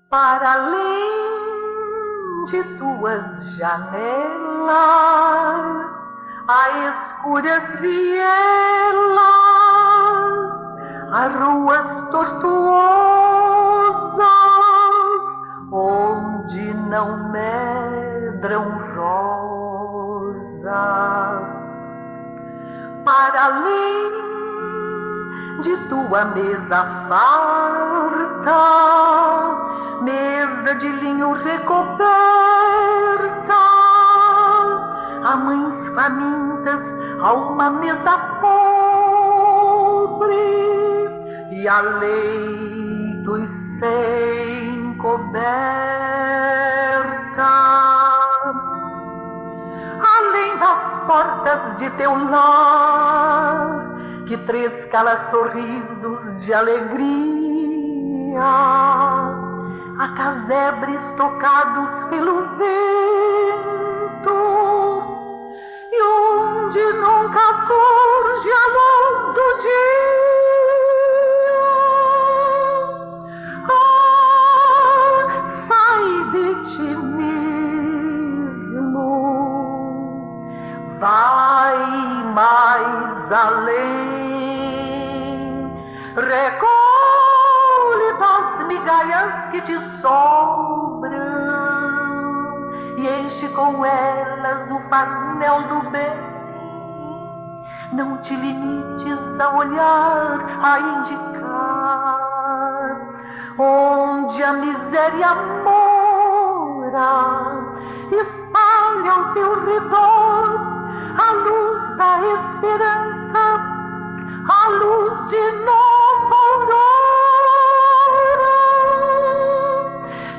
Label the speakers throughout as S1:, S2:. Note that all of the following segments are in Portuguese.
S1: Para além de tuas janelas, há escuras vielas, há ruas tortuosas, onde não medram rosas. Para além de tua mesa farta, mesa de linho recoberta, há mães famintas, há uma mesa pobre e há leitos sem coberta. Além das portas de teu lar, que trescala sorrisos de alegria, há casebres tocados pelo vento, e onde nunca surge a luz do dia. Sai de ti mesmo, vai mais além, recolhe das migalhas que te sobram e enche com elas o farnel do bem. Não te limites a olhar, a indicar onde a miséria mora. Espalha ao teu redor a luz da esperança, a luz de nova aurora.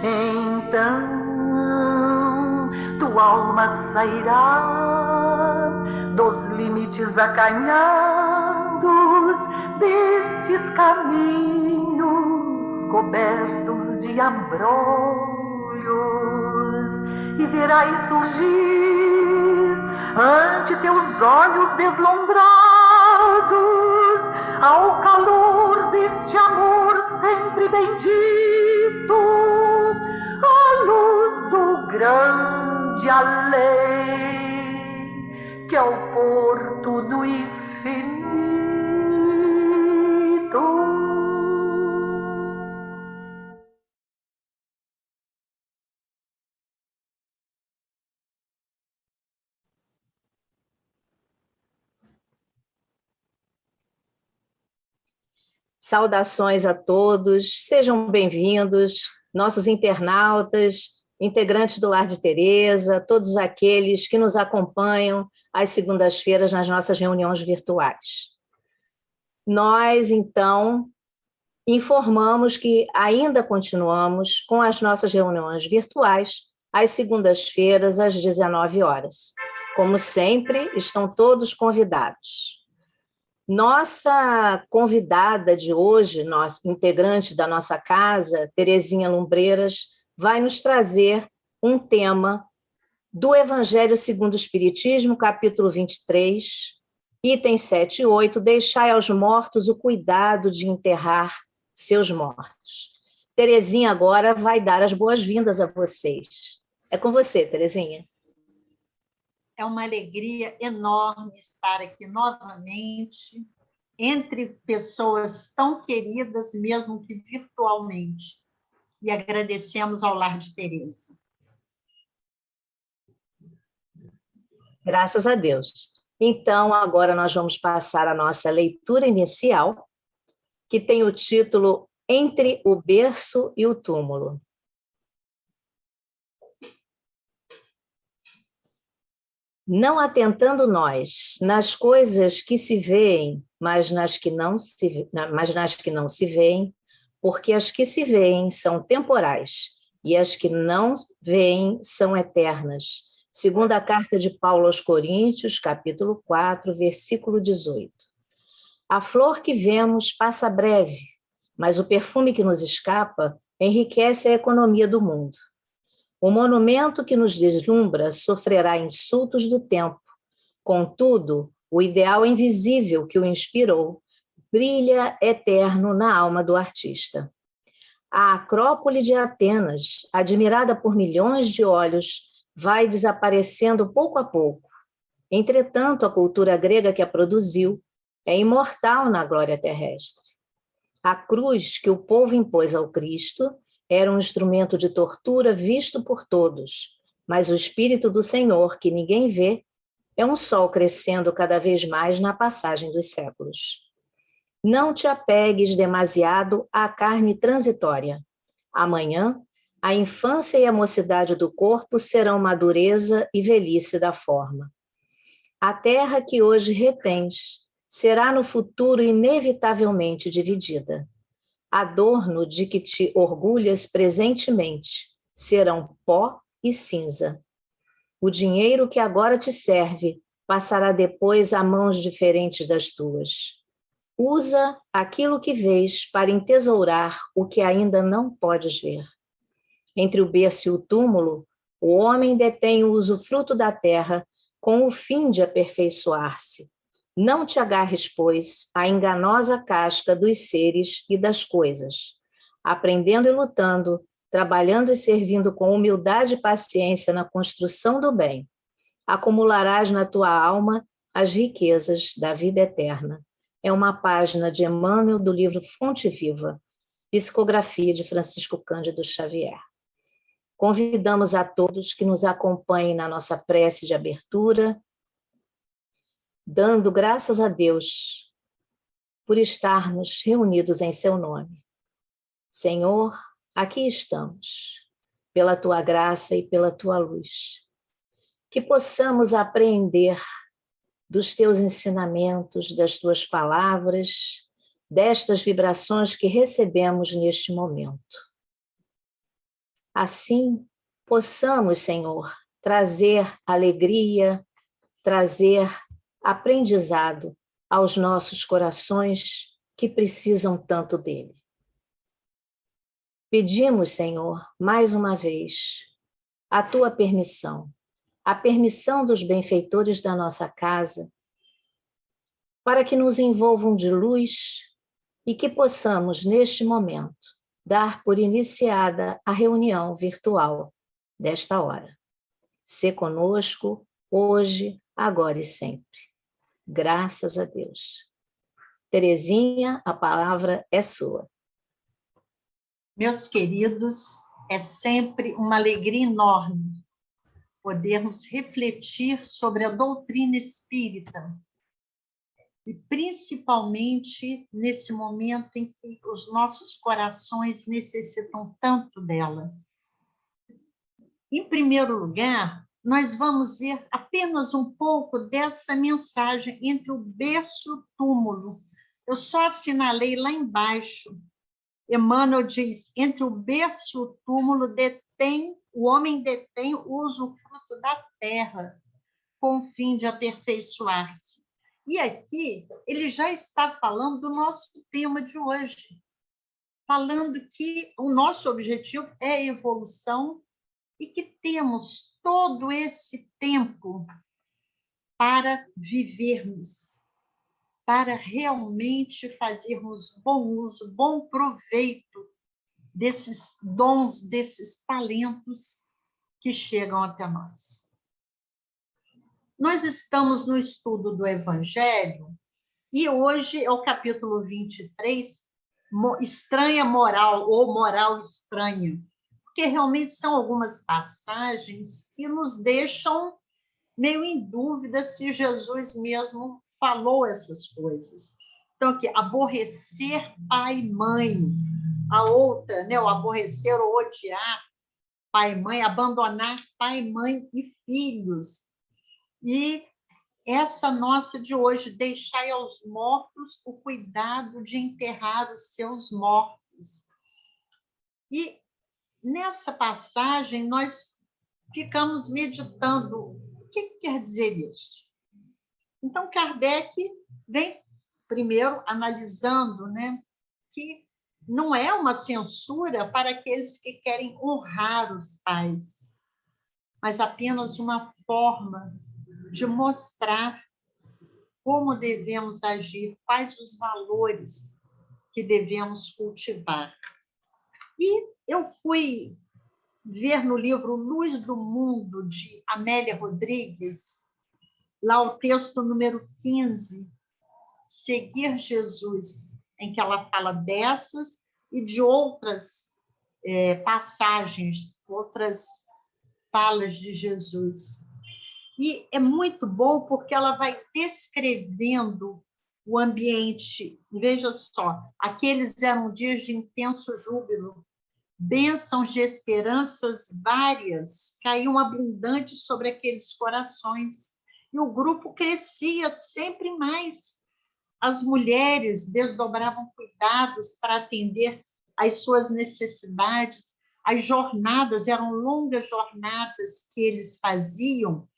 S1: Então tua alma sairá dos limites acanhados destes caminhos cobertos de abrolhos, e verás surgir ante teus olhos deslumbrados, ao calor deste amor sempre bendito, a luz do grande além, que é o porto do infinito.
S2: Saudações a todos, sejam bem-vindos, nossos internautas, integrantes do Lar de Teresa, todos aqueles que nos acompanham às segundas-feiras nas nossas reuniões virtuais. Nós, então, informamos que ainda continuamos com as nossas reuniões virtuais às segundas-feiras, às 19 horas. Como sempre, estão todos convidados. Nossa convidada de hoje, nossa integrante da nossa casa, Terezinha Lumbreiras, vai nos trazer um tema do Evangelho segundo o Espiritismo, capítulo 23, itens 7 e 8, deixai aos mortos o cuidado de enterrar seus mortos. Terezinha agora vai dar as boas-vindas a vocês. É com você, Terezinha.
S3: É uma alegria enorme estar aqui novamente, entre pessoas tão queridas, mesmo que virtualmente. E agradecemos ao Lar de Teresa.
S2: Graças a Deus. Então, agora nós vamos passar a nossa leitura inicial, que tem o título Entre o Berço e o Túmulo. Não atentando nós nas coisas que se veem, mas nas que não se veem, porque as que se veem são temporais e as que não veem são eternas. Segunda carta de Paulo aos Coríntios, capítulo 4, versículo 18. A flor que vemos passa breve, mas o perfume que nos escapa enriquece a economia do mundo. O monumento que nos deslumbra sofrerá insultos do tempo. Contudo, o ideal invisível que o inspirou brilha eterno na alma do artista. A Acrópole de Atenas, admirada por milhões de olhos, vai desaparecendo pouco a pouco. Entretanto, a cultura grega que a produziu é imortal na glória terrestre. A cruz que o povo impôs ao Cristo era um instrumento de tortura visto por todos, mas o Espírito do Senhor, que ninguém vê, é um sol crescendo cada vez mais na passagem dos séculos. Não te apegues demasiado à carne transitória. Amanhã, a infância e a mocidade do corpo serão madureza e velhice da forma. A terra que hoje retens será no futuro inevitavelmente dividida. Adorno de que te orgulhas presentemente serão pó e cinza. O dinheiro que agora te serve passará depois a mãos diferentes das tuas. Usa aquilo que vês para entesourar o que ainda não podes ver. Entre o berço e o túmulo, o homem detém o usufruto da terra com o fim de aperfeiçoar-se. Não te agarres, pois, à enganosa casca dos seres e das coisas. Aprendendo e lutando, trabalhando e servindo com humildade e paciência na construção do bem, acumularás na tua alma as riquezas da vida eterna. É uma página de Emmanuel do livro Fonte Viva, psicografia de Francisco Cândido Xavier. Convidamos a todos que nos acompanhem na nossa prece de abertura, dando graças a Deus por estarmos reunidos em seu nome. Senhor, aqui estamos, pela tua graça e pela tua luz. Que possamos apreender dos teus ensinamentos, das tuas palavras, destas vibrações que recebemos neste momento. Assim, possamos, Senhor, trazer alegria, trazer aprendizado aos nossos corações que precisam tanto dele. Pedimos, Senhor, mais uma vez, a tua permissão, a permissão dos benfeitores da nossa casa, para que nos envolvam de luz e que possamos, neste momento, dar por iniciada a reunião virtual desta hora. Sê conosco, hoje, agora e sempre. Graças a Deus. Terezinha, a palavra é sua.
S3: Meus queridos, é sempre uma alegria enorme podermos refletir sobre a doutrina espírita, e principalmente nesse momento em que os nossos corações necessitam tanto dela. Em primeiro lugar, nós vamos ver apenas um pouco dessa mensagem entre o berço e o túmulo. Eu só assinalei lá embaixo. Emmanuel diz, entre o berço e o túmulo o homem detém o usufruto da terra, com o fim de aperfeiçoar-se. E aqui ele já está falando do nosso tema de hoje, falando que o nosso objetivo é a evolução e que temos todo esse tempo para vivermos, para realmente fazermos bom uso, bom proveito desses dons, desses talentos que chegam até nós. Nós estamos no estudo do Evangelho e hoje é o capítulo 23, Estranha Moral ou Moral Estranha, porque realmente são algumas passagens que nos deixam meio em dúvida se Jesus mesmo falou essas coisas. Então, aqui, aborrecer pai e mãe. A outra, né, o aborrecer ou odiar pai e mãe, abandonar pai, mãe e filhos. E essa nossa de hoje, deixai aos mortos o cuidado de enterrar os seus mortos. E nessa passagem nós ficamos meditando o que quer dizer isso. Então, Kardec vem primeiro analisando, né, que não é uma censura para aqueles que querem honrar os pais. mas apenas uma forma de mostrar como devemos agir, quais os valores que devemos cultivar. E eu fui ver no livro Luz do Mundo, de Amélia Rodrigues, lá o texto número 15, Seguir Jesus, em que ela fala dessas e de outras passagens, outras falas de Jesus. E é muito bom porque ela vai descrevendo o ambiente. Veja só, aqueles eram dias de intenso júbilo, bênçãos de esperanças várias caíam abundantes sobre aqueles corações. E o grupo crescia sempre mais. As mulheres desdobravam cuidados para atender às suas necessidades. As jornadas eram longas jornadas que eles faziam,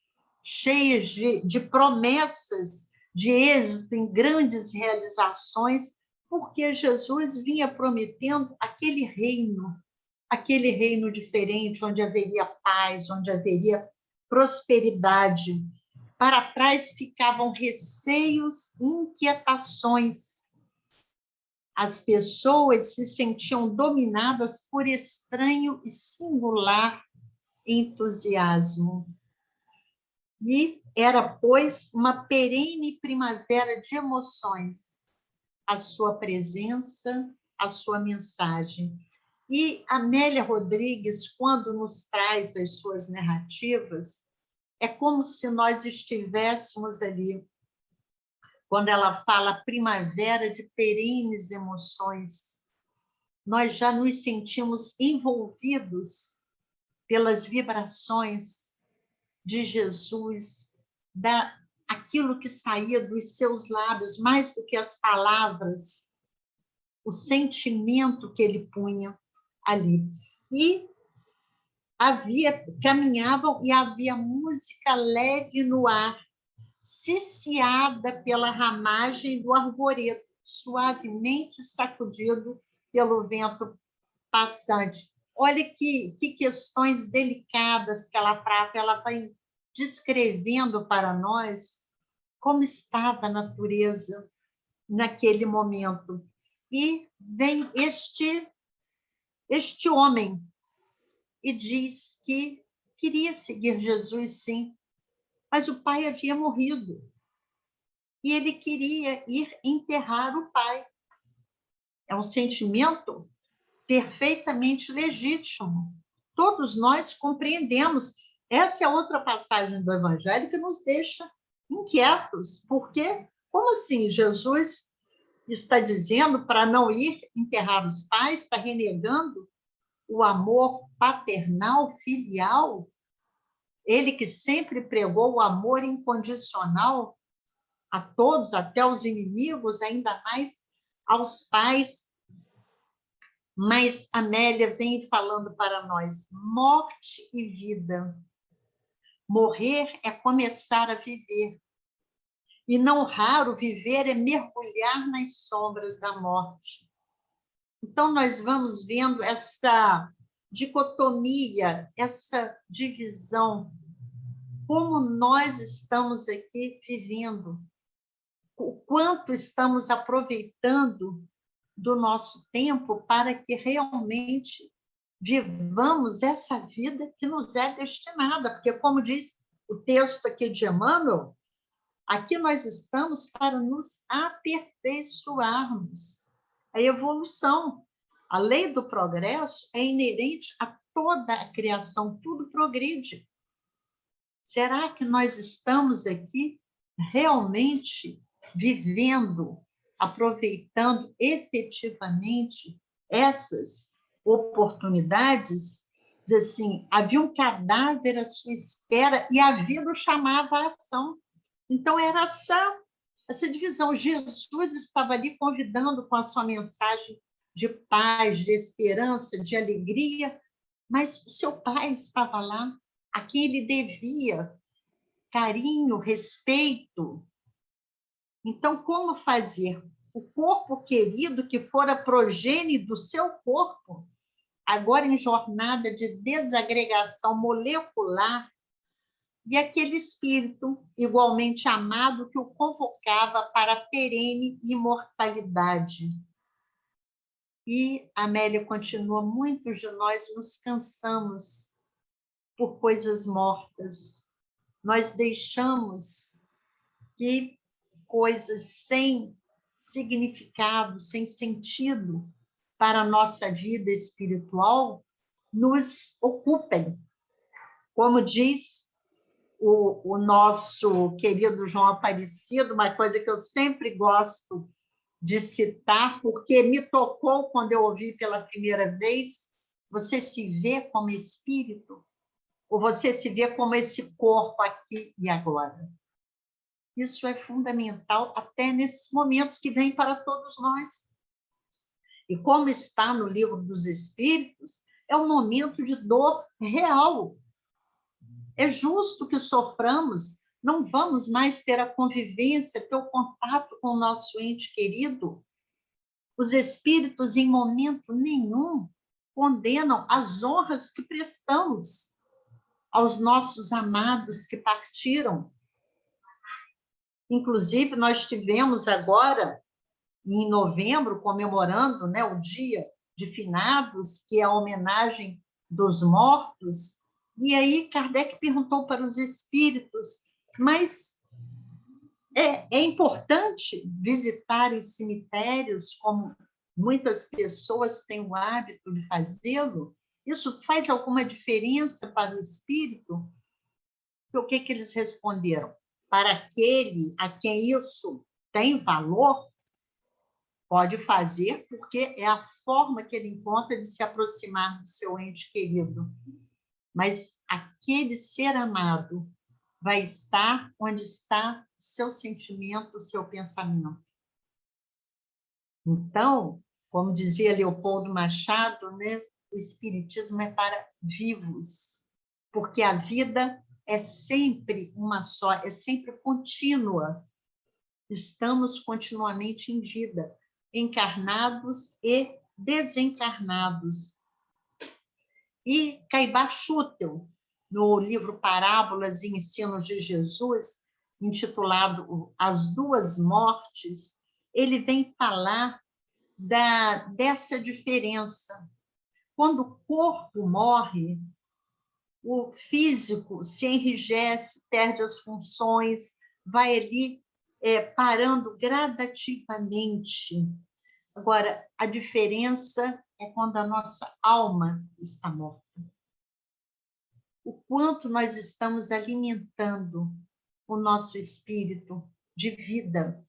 S3: cheias de promessas, de êxito em grandes realizações, porque Jesus vinha prometendo aquele reino diferente, onde haveria paz, onde haveria prosperidade. Para trás ficavam receios e inquietações. As pessoas se sentiam dominadas por estranho e singular entusiasmo. E era, pois, uma perene primavera de emoções, a sua presença, a sua mensagem. E Amélia Rodrigues, quando nos traz as suas narrativas, é como se nós estivéssemos ali, quando ela fala primavera de perenes emoções, nós já nos sentimos envolvidos pelas vibrações de Jesus, aquilo que saía dos seus lábios, mais do que as palavras, o sentimento que ele punha ali. E caminhavam e havia música leve no ar, ciciada pela ramagem do arvoredo, suavemente sacudido pelo vento passante. Olha que questões delicadas que ela trata, ela vai descrevendo para nós como estava a natureza naquele momento. E vem este homem e diz que queria seguir Jesus, sim, mas o pai havia morrido e ele queria ir enterrar o pai. É um sentimento perfeitamente legítimo. Todos nós compreendemos. Essa é outra passagem do Evangelho que nos deixa inquietos, porque, como assim, Jesus está dizendo para não ir enterrar os pais, está renegando o amor paternal, filial? Ele que sempre pregou o amor incondicional a todos, até aos inimigos, ainda mais aos pais. Mas Amélia vem falando para nós, morte e vida. Morrer é começar a viver. E não raro, viver é mergulhar nas sombras da morte. Então, nós vamos vendo essa dicotomia, essa divisão, como nós estamos aqui vivendo, o quanto estamos aproveitando do nosso tempo para que realmente vivamos essa vida que nos é destinada, porque, como diz o texto aqui de Emmanuel, aqui nós estamos para nos aperfeiçoarmos. A evolução, a lei do progresso é inerente a toda a criação, tudo progride. Será que nós estamos aqui realmente vivendo, aproveitando efetivamente essas oportunidades? Diz assim, havia um cadáver à sua espera e a vida o chamava à ação. Então, era essa divisão. Jesus estava ali convidando com a sua mensagem de paz, de esperança, de alegria, mas o seu pai estava lá, a quem ele devia carinho, respeito. Então, como fazer? O corpo querido, que fora progênie do seu corpo, agora em jornada de desagregação molecular, e aquele espírito igualmente amado que o convocava para a perene imortalidade. E, Amélia continua, muitos de nós nos cansamos por coisas mortas. Nós deixamos que coisas sem significado, sem sentido para a nossa vida espiritual nos ocupem. Como diz o nosso querido João Aparecido, uma coisa que eu sempre gosto de citar, porque me tocou quando eu ouvi pela primeira vez: você se vê como espírito ou você se vê como esse corpo aqui e agora? Isso é fundamental até nesses momentos que vêm para todos nós. E como está no Livro dos Espíritos, é um momento de dor real. É justo que soframos, não vamos mais ter a convivência, ter o contato com o nosso ente querido. Os espíritos, em momento nenhum, condenam as honras que prestamos aos nossos amados que partiram. Inclusive, nós tivemos agora, em novembro, comemorando, né, o Dia de Finados, que é a homenagem dos mortos, e aí Kardec perguntou para os espíritos, mas é importante visitar os cemitérios, como muitas pessoas têm o hábito de fazê-lo? Isso faz alguma diferença para o espírito? E o que eles responderam? Para aquele a quem isso tem valor, pode fazer, porque é a forma que ele encontra de se aproximar do seu ente querido. Mas aquele ser amado vai estar onde está o seu sentimento, o seu pensamento. Então, como dizia Leopoldo Machado, né, o espiritismo é para vivos, porque a vida é sempre uma só, é sempre contínua. Estamos continuamente em vida, encarnados e desencarnados. E Caibá Schutel, no livro Parábolas e Ensinos de Jesus, intitulado As Duas Mortes, ele vem falar dessa diferença. Quando o corpo morre, o físico se enrijece, perde as funções, vai ali parando gradativamente. Agora, a diferença é quando a nossa alma está morta. O quanto nós estamos alimentando o nosso espírito de vida.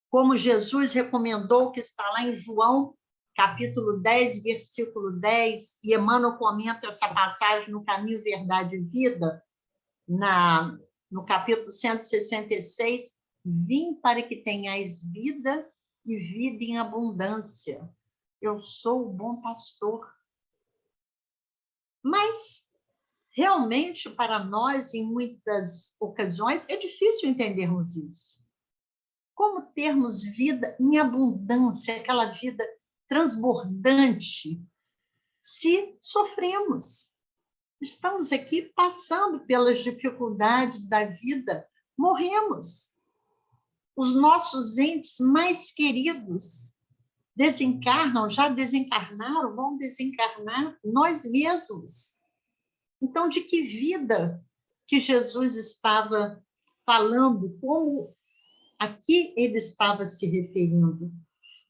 S3: Como Jesus recomendou, que está lá em João, capítulo 10, versículo 10, e Emmanuel comenta essa passagem no Caminho, Verdade e Vida, no capítulo 166, vim para que tenhais vida e vida em abundância. Eu sou o bom pastor. Mas, realmente, para nós, em muitas ocasiões, é difícil entendermos isso. Como termos vida em abundância, aquela vida transbordante, se sofremos? Estamos aqui passando pelas dificuldades da vida, morremos. Os nossos entes mais queridos desencarnam, já desencarnaram, vão desencarnar, nós mesmos. Então, de que vida que Jesus estava falando? Como aqui ele estava se referindo?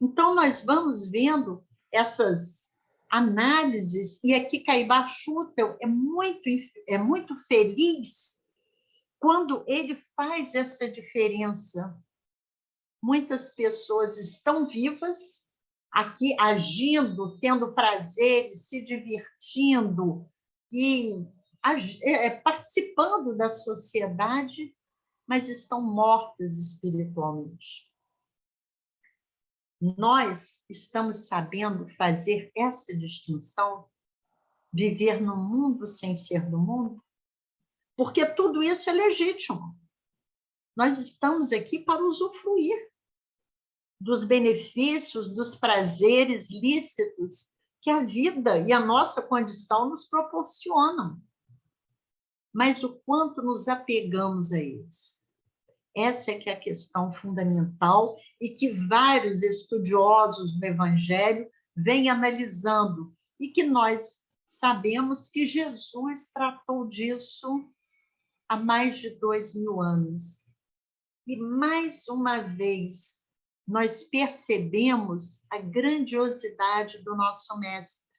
S3: Então, nós vamos vendo essas análises, e aqui Caibá Schutel é muito feliz quando ele faz essa diferença. Muitas pessoas estão vivas, aqui agindo, tendo prazeres, se divertindo e participando da sociedade, mas estão mortas espiritualmente. Nós estamos sabendo fazer essa distinção, viver no mundo sem ser do mundo, porque tudo isso é legítimo. Nós estamos aqui para usufruir dos benefícios, dos prazeres lícitos que a vida e a nossa condição nos proporcionam. mas o quanto nos apegamos a eles. Essa é que é a questão fundamental e que vários estudiosos do Evangelho vêm analisando e que nós sabemos que Jesus tratou disso há mais de 2000 anos. E, mais uma vez, nós percebemos a grandiosidade do nosso Mestre,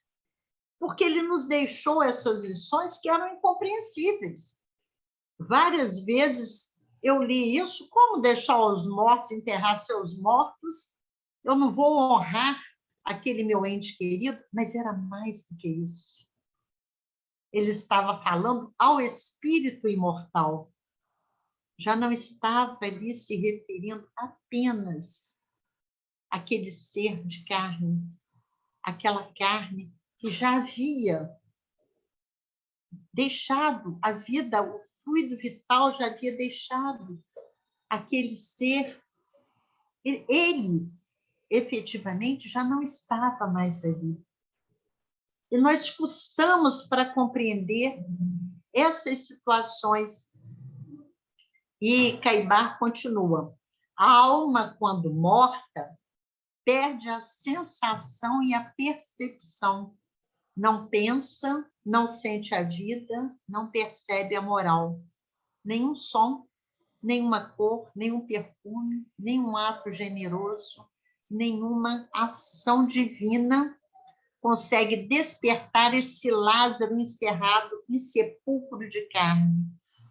S3: porque ele nos deixou essas lições que eram incompreensíveis. Várias vezes eu li isso, como deixar os mortos, enterrar seus mortos, eu não vou honrar aquele meu ente querido, mas era mais do que isso. Ele estava falando ao espírito imortal, já não estava ali se referindo apenas àquele ser de carne, aquela carne que já havia deixado a vida, o fluido vital já havia deixado aquele ser. Ele, efetivamente, já não estava mais ali. E nós custamos para compreender essas situações. E Caibar continua. A alma, quando morta, perde a sensação e a percepção. Não pensa, não sente a vida, não percebe a moral. Nenhum som, nenhuma cor, nenhum perfume, nenhum ato generoso, nenhuma ação divina consegue despertar esse Lázaro encerrado em sepulcro de carne.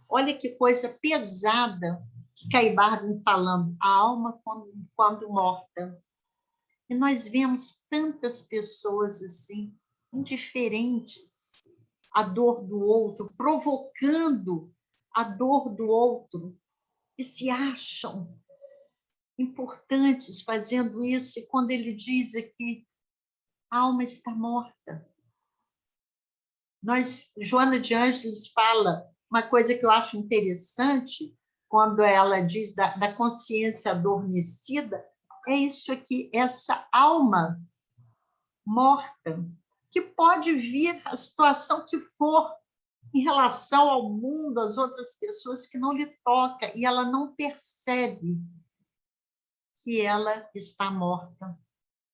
S3: Olha que coisa pesada que Caibar vem falando, a alma quando morta. E nós vemos tantas pessoas assim, indiferentes à dor do outro, provocando a dor do outro, e se acham importantes fazendo isso. E quando ele diz aqui, a alma está morta. Joana de Ângeles fala uma coisa que eu acho interessante, quando ela diz da consciência adormecida, é isso aqui, essa alma morta, que pode vir a situação que for em relação ao mundo, às outras pessoas, que não lhe toca, e ela não percebe que ela está morta.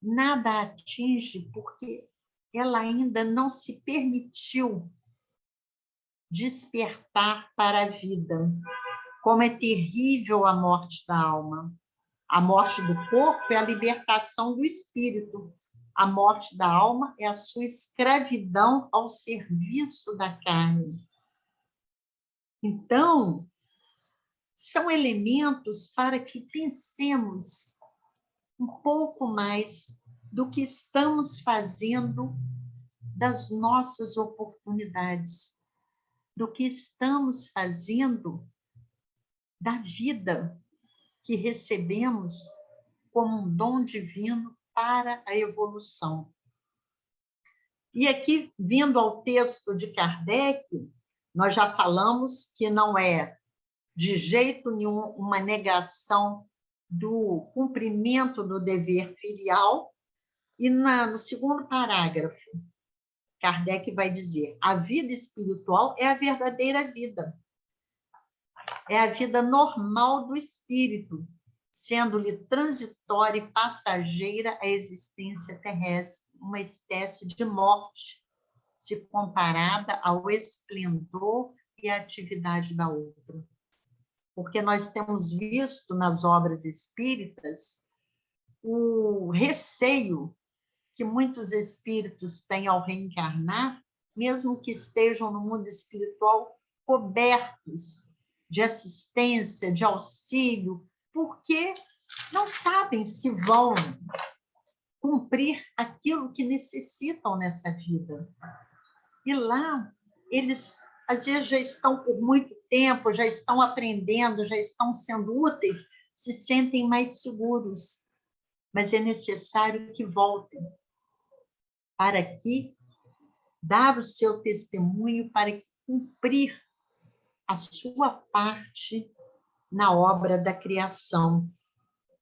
S3: Nada a atinge, porque ela ainda não se permitiu despertar para a vida. Como é terrível a morte da alma. A morte do corpo é a libertação do espírito. A morte da alma é a sua escravidão ao serviço da carne. Então, são elementos para que pensemos um pouco mais do que estamos fazendo das nossas oportunidades, do que estamos fazendo da vida que recebemos como um dom divino para a evolução. E aqui, vindo ao texto de Kardec, nós já falamos que não é de jeito nenhum uma negação do cumprimento do dever filial, e no segundo parágrafo, Kardec vai dizer, a vida espiritual é a verdadeira vida, é a vida normal do espírito, sendo-lhe transitória e passageira a existência terrestre, uma espécie de morte, se comparada ao esplendor e à atividade da outra. Porque nós temos visto nas obras espíritas o receio que muitos espíritos têm ao reencarnar, mesmo que estejam no mundo espiritual cobertos de assistência, de auxílio, porque não sabem se vão cumprir aquilo que necessitam nessa vida. E lá, eles, às vezes, já estão por muito tempo, já estão aprendendo, já estão sendo úteis, se sentem mais seguros. Mas é necessário que voltem para que dar o seu testemunho, para que cumprir a sua parte na obra da criação.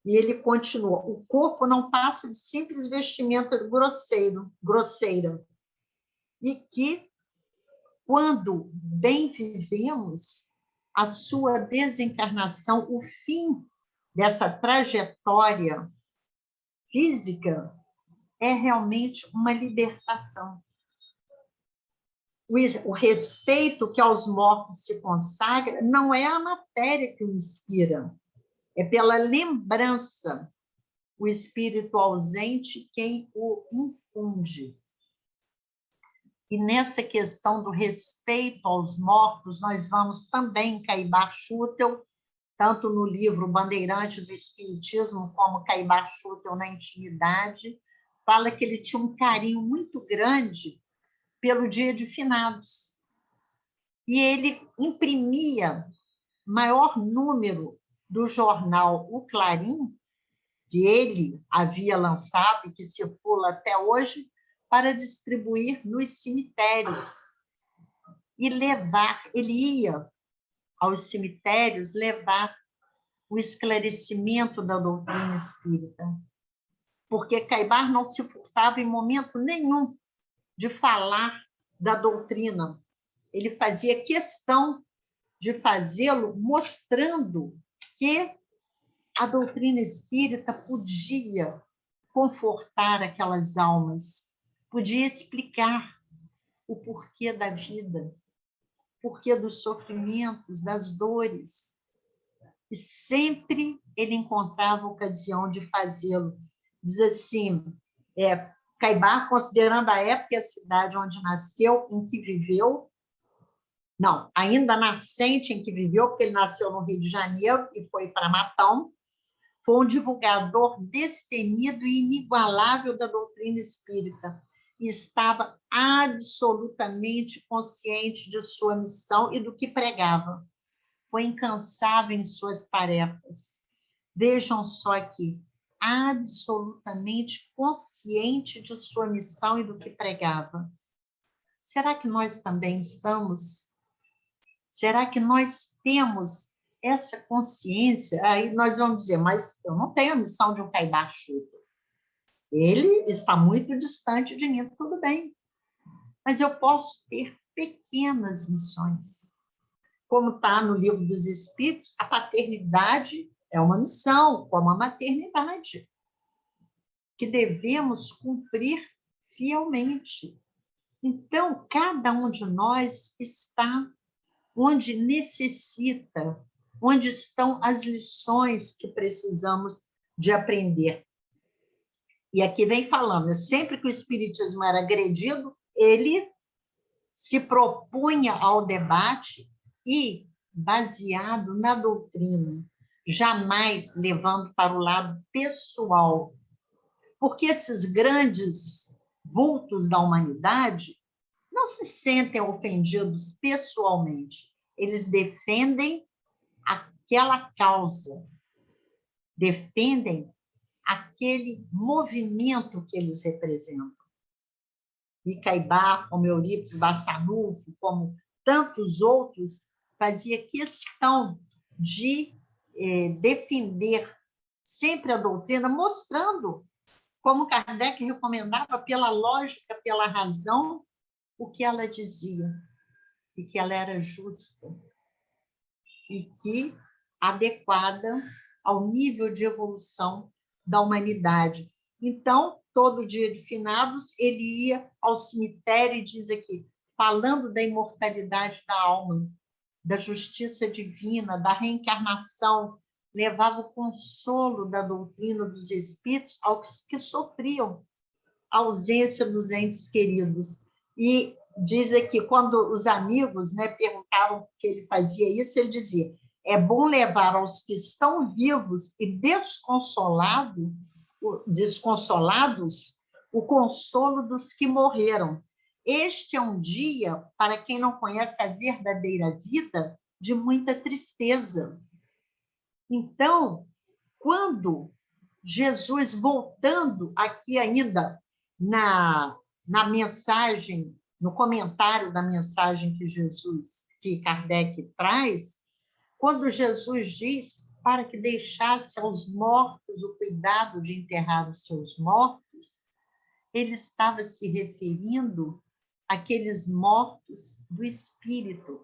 S3: E ele continua, o corpo não passa de simples vestimenta grosseira, e que quando bem vivemos a sua desencarnação, o fim dessa trajetória física é realmente uma libertação. O respeito que aos mortos se consagra não é a matéria que o inspira, é pela lembrança, o espírito ausente quem o infunde. E nessa questão do respeito aos mortos, nós vamos também em Caibar Schutel, tanto no livro Bandeirante do Espiritismo, como Caibar Schutel na Intimidade, fala que ele tinha um carinho muito grande pelo Dia de Finados. E ele imprimia maior número do jornal O Clarim, que ele havia lançado e que circula até hoje, para distribuir nos cemitérios. E levar, ele ia aos cemitérios levar o esclarecimento da doutrina espírita. Porque Caibar não se furtava em momento nenhum de falar da doutrina. Ele fazia questão de fazê-lo mostrando que a doutrina espírita podia confortar aquelas almas, podia explicar o porquê da vida, o porquê dos sofrimentos, das dores. E sempre ele encontrava ocasião de fazê-lo. Diz assim, Caibar, considerando a época e a cidade onde nasceu, em que viveu, não, ainda nascente em que viveu, porque ele nasceu no Rio de Janeiro e foi para Matão, foi um divulgador destemido e inigualável da doutrina espírita e estava absolutamente consciente de sua missão e do que pregava. Foi incansável em suas tarefas. Vejam só aqui, absolutamente consciente de sua missão e do que pregava. Será que nós também estamos? Será que nós temos essa consciência? Aí nós vamos dizer, mas eu não tenho a missão de um Caibar Schutel. Ele está muito distante de mim, tudo bem. Mas eu posso ter pequenas missões. Como está no Livro dos Espíritos, a paternidade é uma missão, como a maternidade, que devemos cumprir fielmente. Então, cada um de nós está onde necessita, onde estão as lições que precisamos de aprender. E aqui vem falando, sempre que o Espiritismo era agredido, ele se propunha ao debate e baseado na doutrina, jamais levando para o lado pessoal. Porque esses grandes vultos da humanidade não se sentem ofendidos pessoalmente. Eles defendem aquela causa, defendem aquele movimento que eles representam. E Caibar, como Eurípides Barçanufo, como tantos outros, fazia questão de defender sempre a doutrina, mostrando, como Kardec recomendava, pela lógica, pela razão, o que ela dizia, e que ela era justa, e que adequada ao nível de evolução da humanidade. Então, todo dia de finados, ele ia ao cemitério e diz aqui, falando da imortalidade da alma, da justiça divina, da reencarnação, levava o consolo da doutrina dos espíritos aos que sofriam a ausência dos entes queridos. E diz aqui, quando os amigos perguntavam por que ele fazia isso, ele dizia, é bom levar aos que estão vivos e desconsolados o consolo dos que morreram. Este é um dia, para quem não conhece a verdadeira vida, de muita tristeza. Então, quando Jesus, voltando aqui ainda na mensagem, no comentário da mensagem que Kardec traz, quando Jesus diz para que deixasse aos mortos o cuidado de enterrar os seus mortos, ele estava se referindo aqueles mortos do espírito,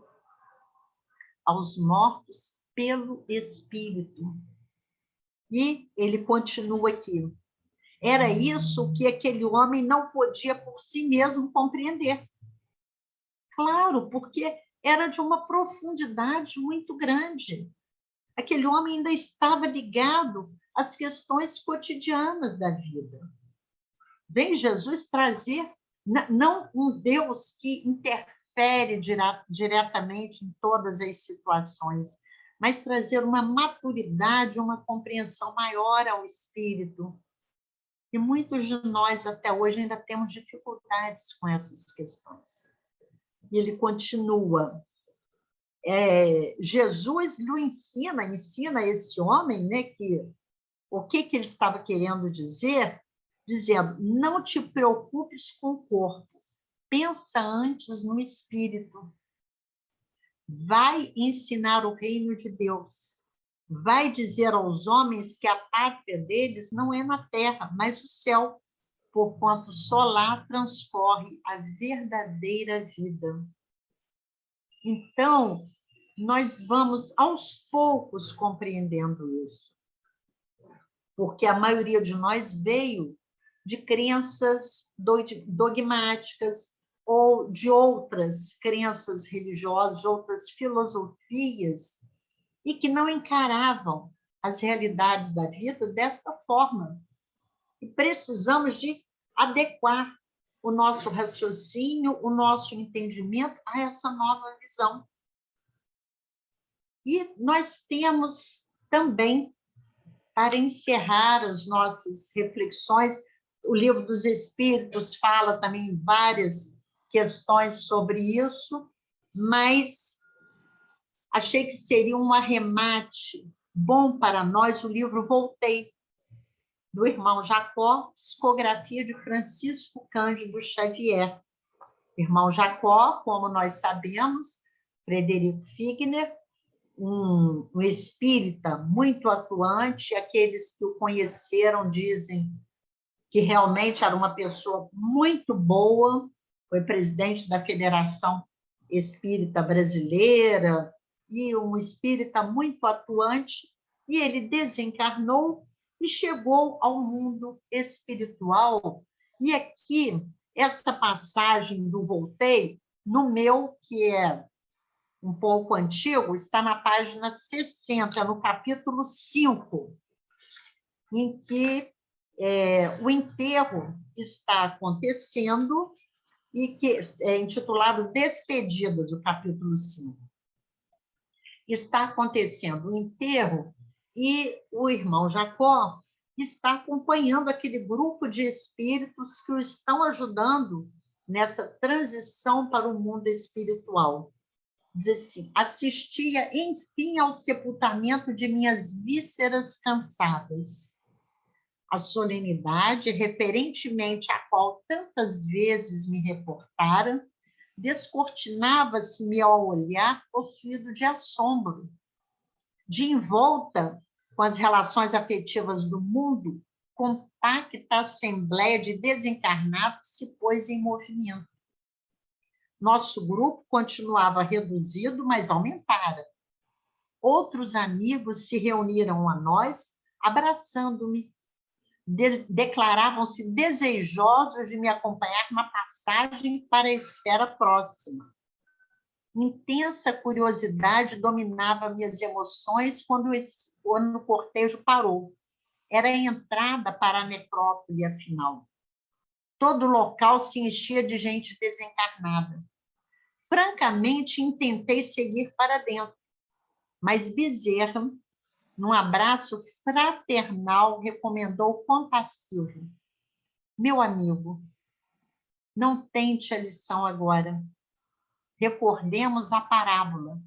S3: aos mortos pelo espírito. E ele continua aqui. Era isso que aquele homem não podia por si mesmo compreender. Claro, porque era de uma profundidade muito grande. Aquele homem ainda estava ligado às questões cotidianas da vida. Vem Jesus trazer, não um Deus que interfere diretamente em todas as situações, mas trazer uma maturidade, uma compreensão maior ao espírito. E muitos de nós, até hoje, ainda temos dificuldades com essas questões. E ele continua. Jesus lhe ensina esse homem, né, que o que ele estava querendo dizer, dizendo, não te preocupes com o corpo, pensa antes no espírito. Vai ensinar o reino de Deus. Vai dizer aos homens que a pátria deles não é na terra, mas o céu, porquanto só lá transcorre a verdadeira vida. Então, nós vamos aos poucos compreendendo isso, porque a maioria de nós veio de crenças dogmáticas ou de outras crenças religiosas, de outras filosofias, e que não encaravam as realidades da vida desta forma. E precisamos de adequar o nosso raciocínio, o nosso entendimento a essa nova visão. E nós temos também, para encerrar as nossas reflexões, o Livro dos Espíritos fala também várias questões sobre isso, mas achei que seria um arremate bom para nós o livro Voltei, do irmão Jacó, psicografia de Francisco Cândido Xavier. Irmão Jacó, como nós sabemos, Frederico Figner, um espírita muito atuante, aqueles que o conheceram dizem que realmente era uma pessoa muito boa, foi presidente da Federação Espírita Brasileira, e um espírita muito atuante, e ele desencarnou e chegou ao mundo espiritual. E aqui, essa passagem do Voltei, no meu, que é um pouco antigo, está na página 60, no capítulo 5, em que o enterro está acontecendo, e que é intitulado Despedidas, o capítulo 5. Está acontecendo o enterro e o irmão Jacó está acompanhando aquele grupo de espíritos que o estão ajudando nessa transição para o mundo espiritual. Diz assim, assistia, enfim, ao sepultamento de minhas vísceras cansadas. A solenidade, referentemente à qual tantas vezes me reportara, descortinava-se-me ao olhar possuído de assombro. De envolta com as relações afetivas do mundo, compacta assembleia de desencarnados se pôs em movimento. Nosso grupo continuava reduzido, mas aumentara. Outros amigos se reuniram a nós, abraçando-me. Declaravam-se desejosos de me acompanhar na passagem para a esfera próxima. Intensa curiosidade dominava minhas emoções quando o cortejo parou. Era a entrada para a necrópole, afinal. Todo o local se enchia de gente desencarnada. Francamente, intentei seguir para dentro, mas Bezerra, num abraço fraternal, recomendou compassivo: meu amigo, não tente a lição agora. Recordemos a parábola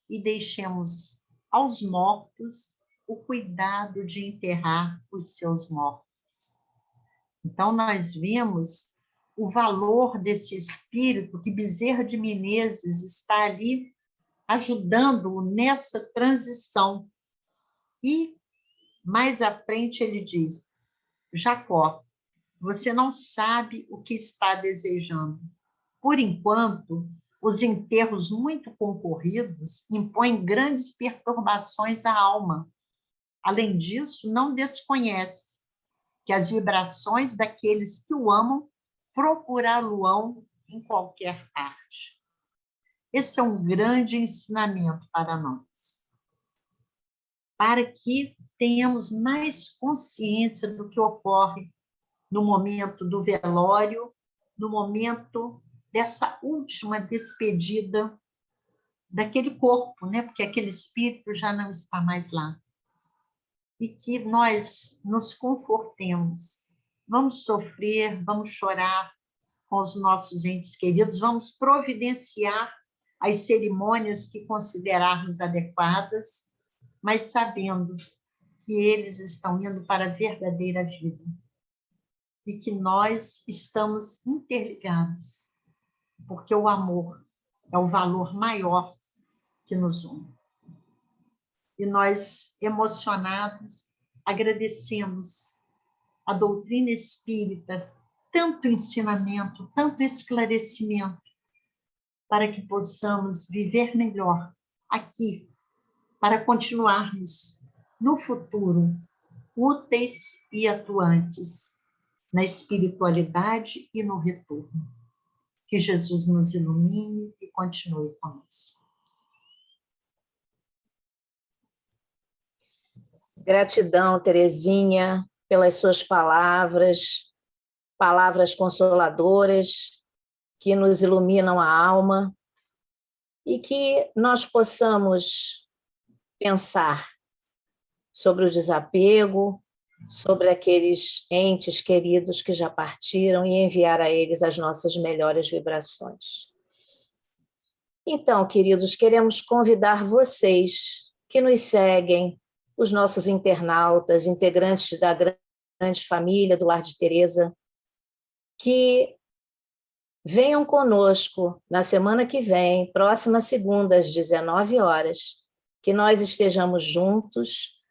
S3: e deixemos aos mortos o cuidado de enterrar os seus mortos. Então, nós vimos o valor desse espírito que Bezerra de Menezes está ali ajudando-o nessa transição. E, mais à frente, ele diz: Jacó, você não sabe o que está desejando. Por enquanto, os enterros muito concorridos impõem grandes perturbações à alma. Além disso, não desconhece que as vibrações daqueles que o amam procurá-lo-ão em qualquer parte. Esse é um grande ensinamento para nós, para que tenhamos mais consciência do que ocorre no momento do velório, no momento dessa última despedida daquele corpo, né? Porque aquele espírito já não está mais lá. E que nós nos confortemos. Vamos sofrer, vamos chorar com os nossos entes queridos, vamos providenciar as cerimônias que considerarmos adequadas, mas sabendo que eles estão indo para a verdadeira vida e que nós estamos interligados, porque o amor é o valor maior que nos une. E nós, emocionados, agradecemos a doutrina espírita, tanto ensinamento, tanto esclarecimento, para que possamos viver melhor aqui, para continuarmos no futuro úteis e atuantes na espiritualidade e no retorno. Que Jesus nos ilumine e continue conosco.
S2: Gratidão, Terezinha, pelas suas palavras, palavras consoladoras que nos iluminam a alma e que nós possamos pensar sobre o desapego, sobre aqueles entes queridos que já partiram e enviar a eles as nossas melhores vibrações. Então, queridos, queremos convidar vocês que nos seguem, os nossos internautas, integrantes da grande família do Lar de Teresa, que venham conosco na semana que vem, próxima segunda, às 19 horas, que nós estejamos juntos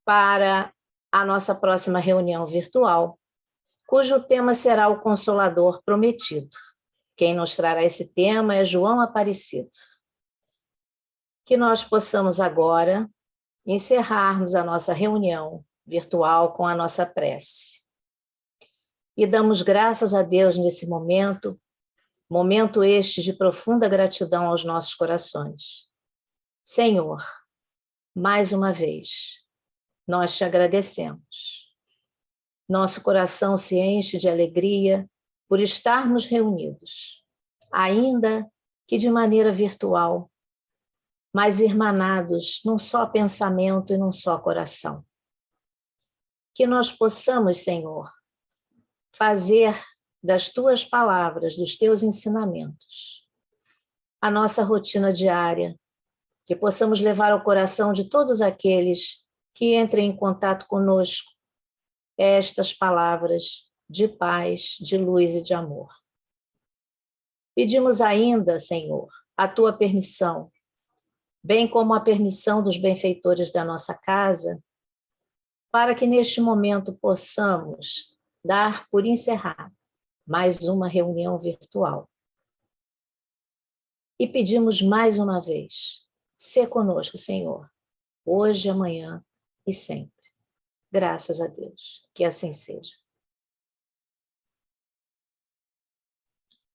S2: para a nossa próxima reunião virtual, cujo tema será o Consolador Prometido. Quem nos trará esse tema é João Aparecido. Que nós possamos agora encerrarmos a nossa reunião virtual com a nossa prece. E damos graças a Deus nesse momento este de profunda gratidão aos nossos corações. Senhor, mais uma vez, nós te agradecemos. Nosso coração se enche de alegria por estarmos reunidos, ainda que de maneira virtual, mas irmanados num só pensamento e num só coração. Que nós possamos, Senhor, fazer das tuas palavras, dos teus ensinamentos, a nossa rotina diária, que possamos levar ao coração de todos aqueles que entrem em contato conosco estas palavras de paz, de luz e de amor. Pedimos ainda, Senhor, a tua permissão, bem como a permissão dos benfeitores da nossa casa, para que neste momento possamos dar por encerrada mais uma reunião virtual. E pedimos mais uma vez, sê conosco, Senhor, hoje, amanhã e sempre. Graças a Deus, que assim seja.